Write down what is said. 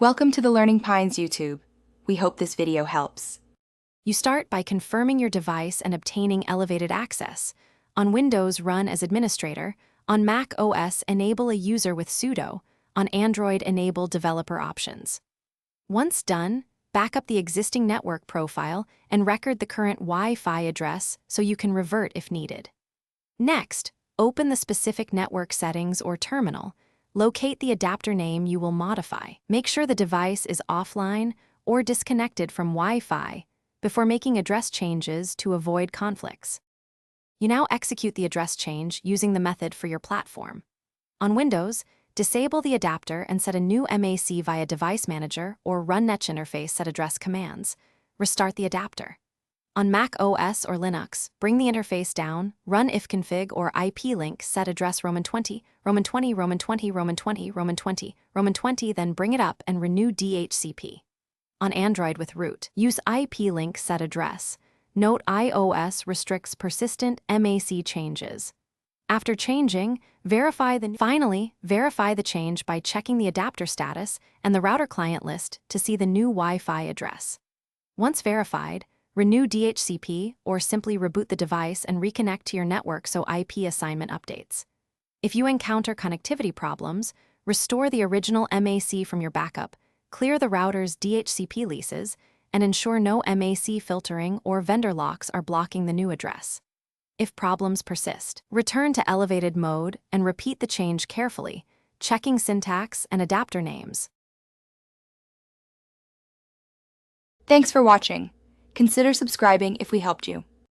Welcome to the Learning Pines YouTube. We hope this video helps. You start by confirming your device and obtaining elevated access. On Windows, run as administrator. On Mac OS, enable a user with sudo. On Android, enable developer options. Once done, back up the existing network profile and record the current Wi-Fi address so you can revert if needed. Next, open the specific network settings or terminal. Locate the adapter name you will modify. Make sure the device is offline or disconnected from Wi-Fi before making address changes to avoid conflicts. You now execute the address change using the method for your platform. On Windows, disable the adapter and set a new MAC via Device Manager or Run Netch Interface set address commands. Restart the adapter. On Mac OS or Linux, bring the interface down, run ifconfig or IP-link set address Roman 20, Roman 20, Roman 20, Roman 20, Roman 20, Roman 20, then bring it up and renew DHCP. On Android with root, use IP-link set address. Note iOS restricts persistent MAC changes. After changing, verify the change by checking the adapter status and the router client list to see the new Wi-Fi address. Once verified, renew DHCP or simply reboot the device and reconnect to your network so IP assignment updates. If you encounter connectivity problems, restore the original MAC from your backup, clear the router's DHCP leases, and ensure no MAC filtering or vendor locks are blocking the new address. If problems persist, return to elevated mode and repeat the change carefully, checking syntax and adapter names. Thanks for watching. Consider subscribing if we helped you.